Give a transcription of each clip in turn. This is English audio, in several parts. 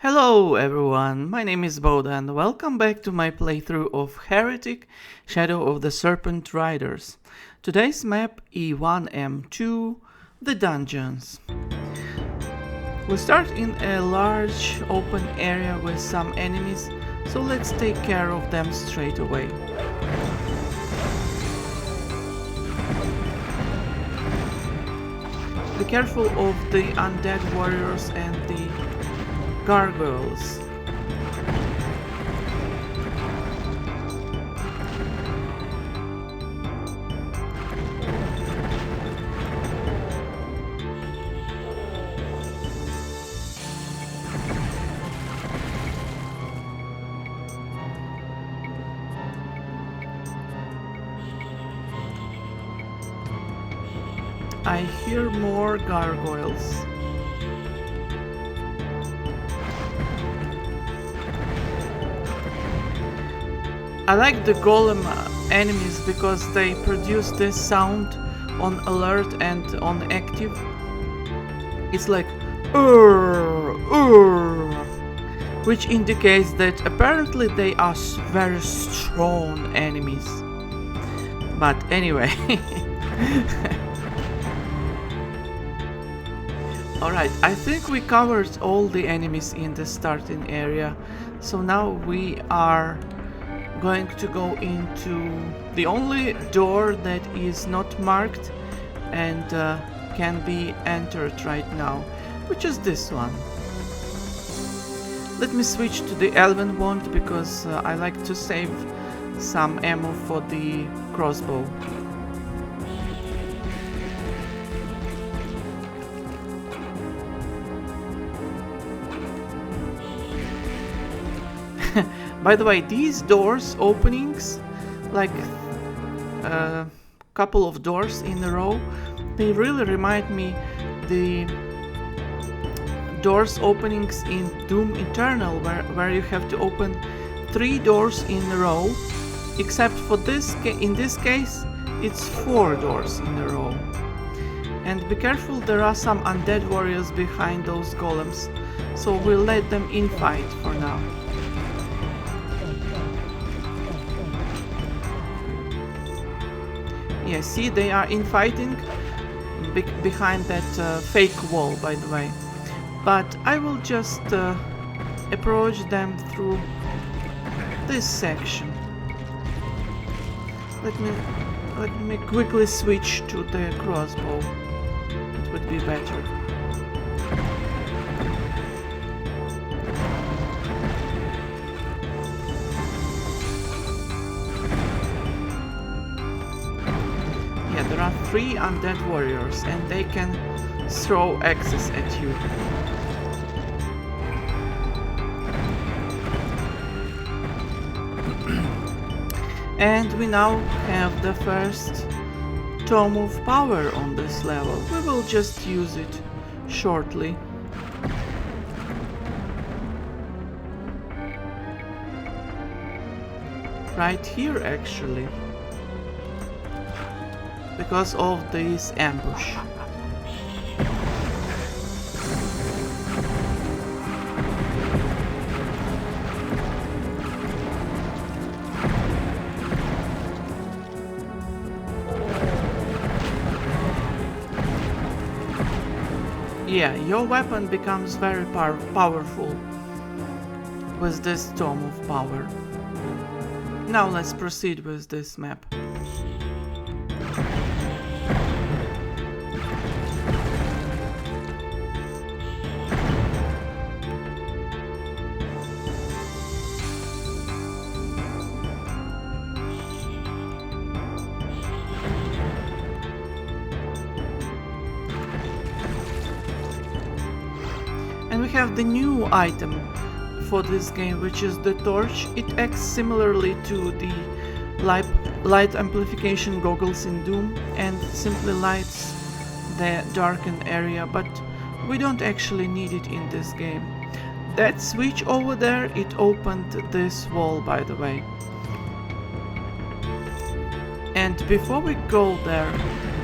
Hello everyone, my name is Boda and welcome back to my playthrough of Heretic, Shadow of the Serpent Riders. Today's map E1M2, the dungeons. We start in a large open area with some enemies, so let's take care of them straight away. Be careful of the undead warriors and the gargoyles. I hear more gargoyles. I like the golem enemies because they produce this sound on alert and on active. It's like which indicates that apparently they are very strong enemies. But anyway. Alright, I think we covered all the enemies in the starting area. So now we are going to go into the only door that is not marked and can be entered right now, which is this one. Let me switch to the elven wand because I like to save some ammo for the crossbow. By the way, these doors openings, like a couple of doors in a row, they really remind me the doors openings in Doom Eternal, where you have to open 3 doors in a row, except for this, in this case, it's 4 doors in a row. And be careful, there are some undead warriors behind those golems, so we'll let them infight for now. Yeah, see, they are infighting behind that fake wall, by the way. But I will just approach them through this section. Let me quickly switch to the crossbow. It would be better. There are 3 undead warriors and they can throw axes at you. And we now have the first Tome of Power on this level. We will just use it shortly. Right here actually. Because of this ambush. Yeah, your weapon becomes very powerful with this Tome of Power. Now let's proceed with this map. And we have the new item for this game, which is the torch. It acts similarly to the light amplification goggles in Doom and simply lights the darkened area, but we don't actually need it in this game. That switch over there, it opened this wall, by the way. And before we go there,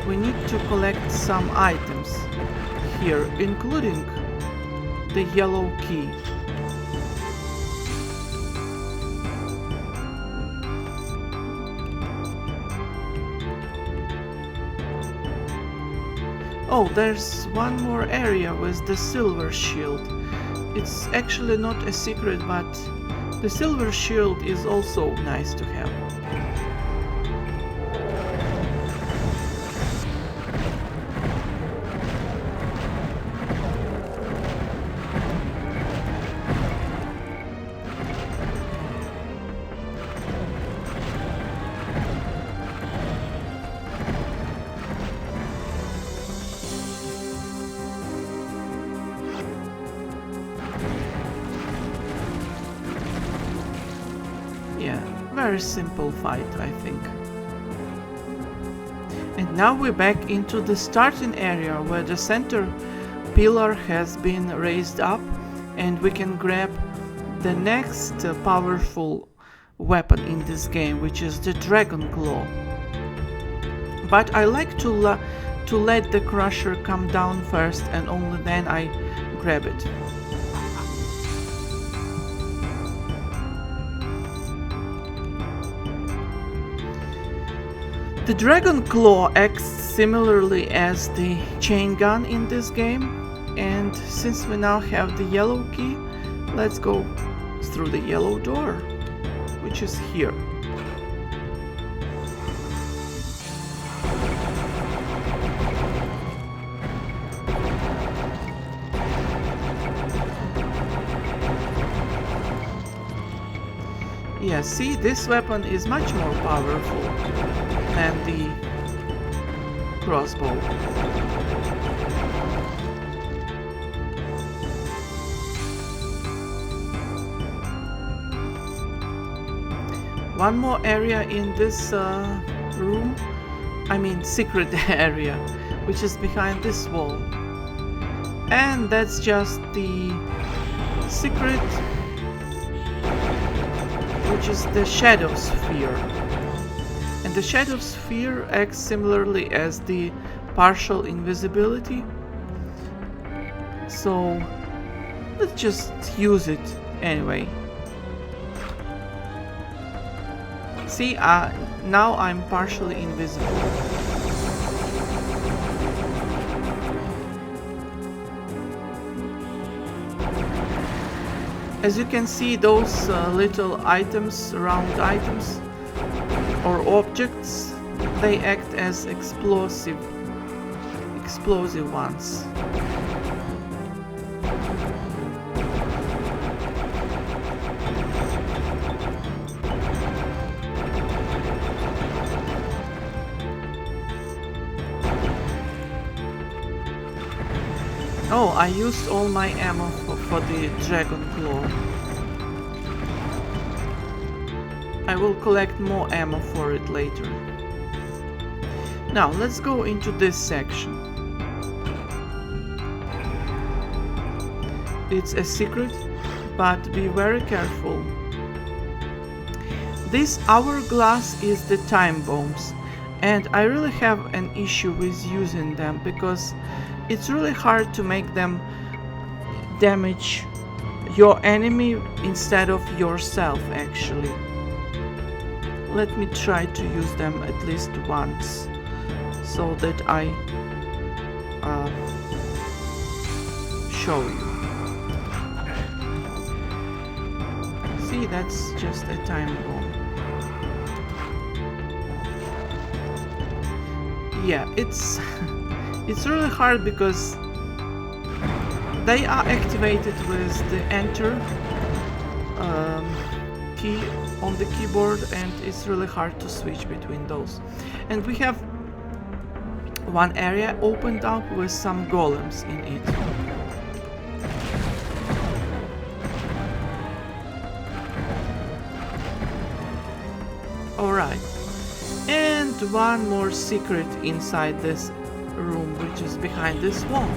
we need to collect some items here, including the yellow key. Oh, there's one more area with the silver shield. It's actually not a secret, but the silver shield is also nice to have. Yeah, very simple fight, I think. And now we're back into the starting area where the center pillar has been raised up, and we can grab the next powerful weapon in this game, which is the Dragon Claw. But I like to let the crusher come down first, and only then I grab it. The Dragon Claw acts similarly as the chain gun in this game, and since we now have the yellow key, let's go through the yellow door, which is here. Yeah, see, this weapon is much more powerful than the crossbow. One more area in this room, I mean secret area, which is behind this wall. And that's just the secret, which is the shadow sphere. And the shadow sphere acts similarly as the partial invisibility. So let's just use it anyway. See, now I'm partially invisible. As you can see, those little items, round items or objects, they act as explosive ones. Oh, I used all my ammo for the Dragon Claw. I will collect more ammo for it later. Now, let's go into this section. It's a secret, but be very careful. This hourglass is the time bombs, and I really have an issue with using them because it's really hard to make them damage your enemy instead of yourself, actually. Let me try to use them at least once so that I show you. See, that's just a time bomb. Yeah, it's really hard because they are activated with the enter key on the keyboard, and it's really hard to switch between those. And we have one area opened up with some golems in it. Alright, and one more secret inside this room, which is behind this wall.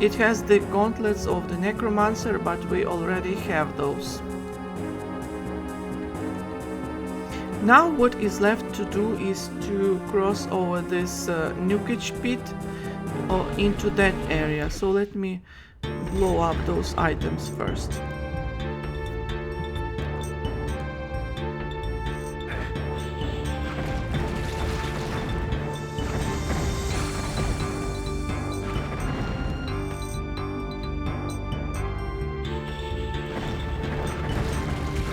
It has the gauntlets of the necromancer, but we already have those. Now what is left to do is to cross over this nukage pit or into that area. So let me blow up those items first.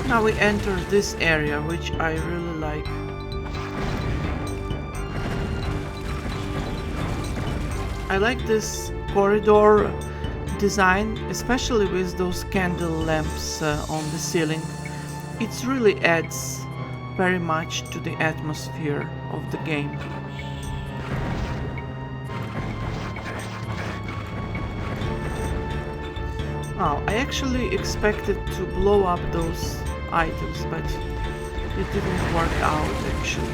Now we enter this area, which I really like. I like this corridor design, especially with those candle lamps on the ceiling. It really adds very much to the atmosphere of the game. Oh, I actually expected to blow up those items, but it didn't work out actually.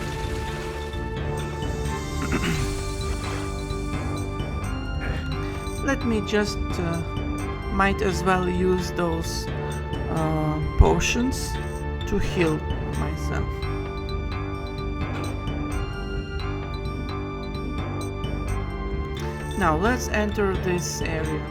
Let me just might as well use those potions to heal myself. Now let's enter this area.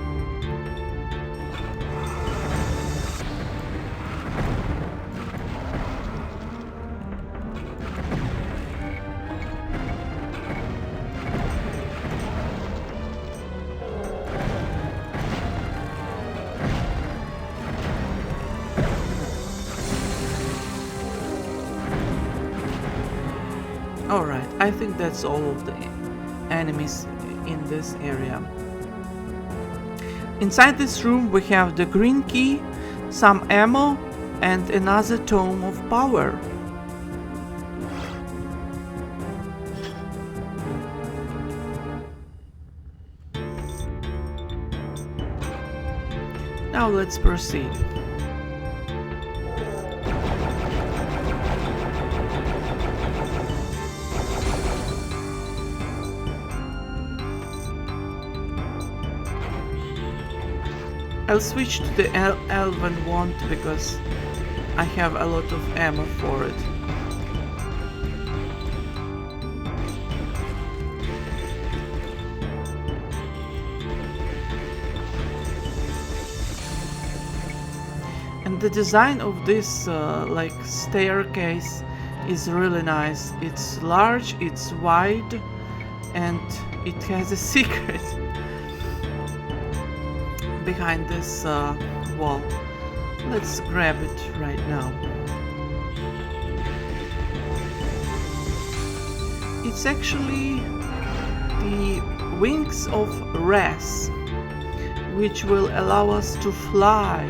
Alright, I think that's all of the enemies in this area. Inside this room we have the green key, some ammo, and another tome of power. Now let's proceed. I'll switch to the elven wand because I have a lot of ammo for it. And the design of this like staircase is really nice. It's large, it's wide, and it has a secret behind this wall. Let's grab it right now. It's actually the wings of Wrath, which will allow us to fly.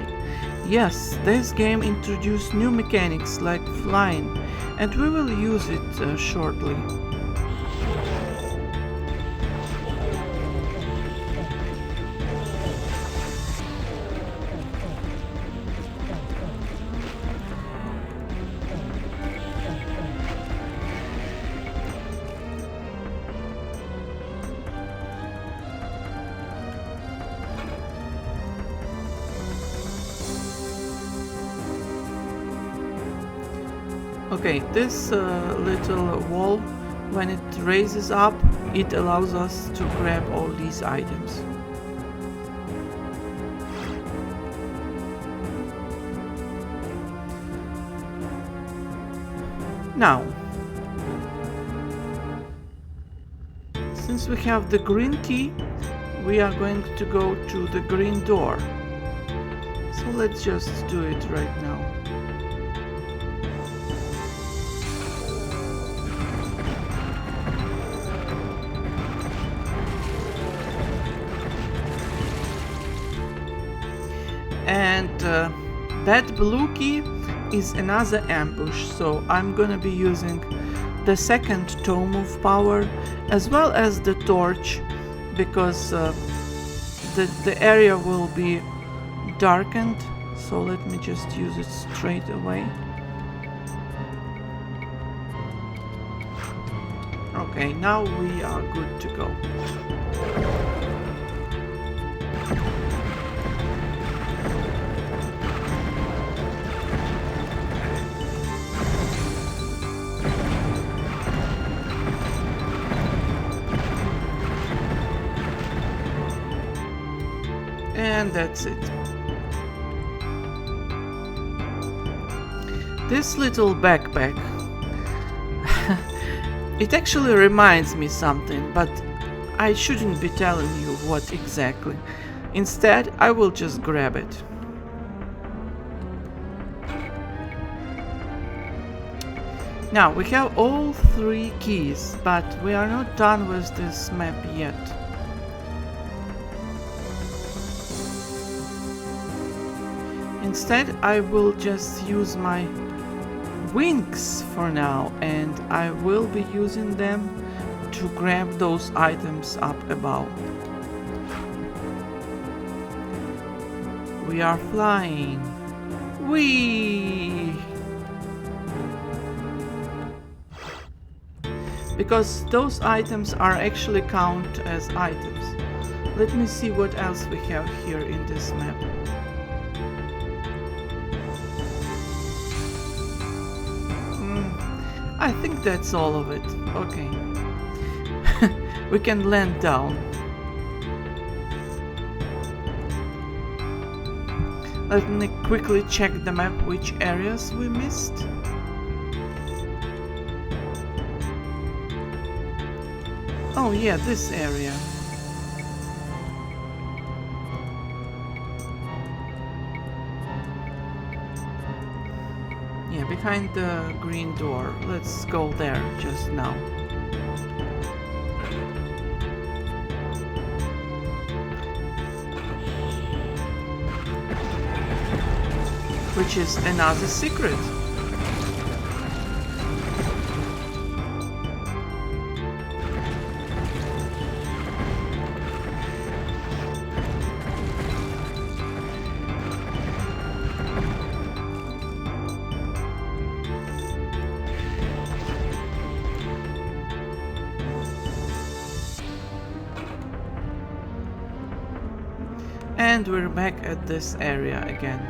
Yes, this game introduced new mechanics like flying, and we will use it shortly. Okay, this little wall, when it raises up, it allows us to grab all these items. Now, since we have the green key, we are going to go to the green door. So let's just do it right now. And that blue key is another ambush, so I'm gonna be using the second tome of power as well as the torch, because the area will be darkened. So let me just use it straight away. Okay, now we are good to go. And that's it. This little backpack, it actually reminds me something, but I shouldn't be telling you what exactly. Instead, I will just grab it. Now we have all 3 keys, but we are not done with this map yet. Instead, I will just use my wings for now, and I will be using them to grab those items up above. We are flying. Whee! Because those items are actually count as items. Let me see what else we have here in this map. I think that's all of it. Okay. We can land down. Let me quickly check the map which areas we missed. Oh yeah, this area. Yeah, behind the green door. Let's go there just now. Which is another secret. And we're back at this area again.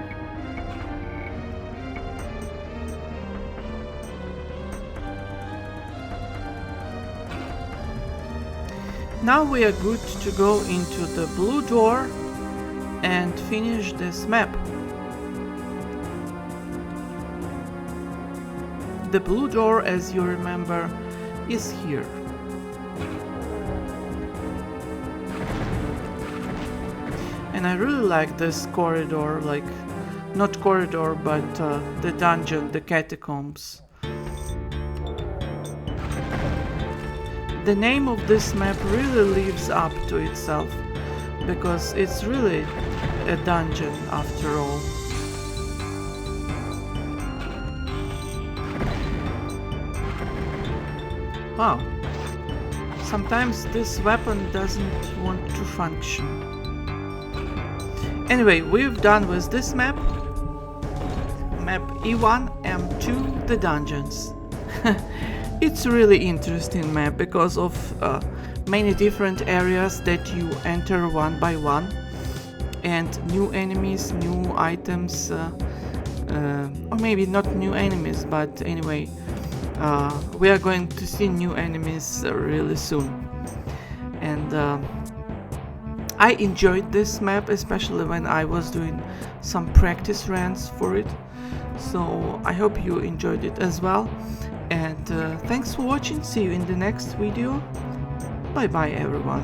Now we are good to go into the blue door and finish this map. The blue door, as you remember, is here. And I really like this corridor, like, not corridor, but the dungeon, the catacombs. The name of this map really lives up to itself, because it's really a dungeon after all. Wow, sometimes this weapon doesn't want to function. Anyway, we've done with this map. Map E1M2, the dungeons. It's a really interesting map because of many different areas that you enter one by one, and new enemies, new items, or maybe not new enemies, but anyway, we are going to see new enemies really soon. And I enjoyed this map, especially when I was doing some practice runs for it, so I hope you enjoyed it as well. And thanks for watching. See you in the next video. Bye bye everyone.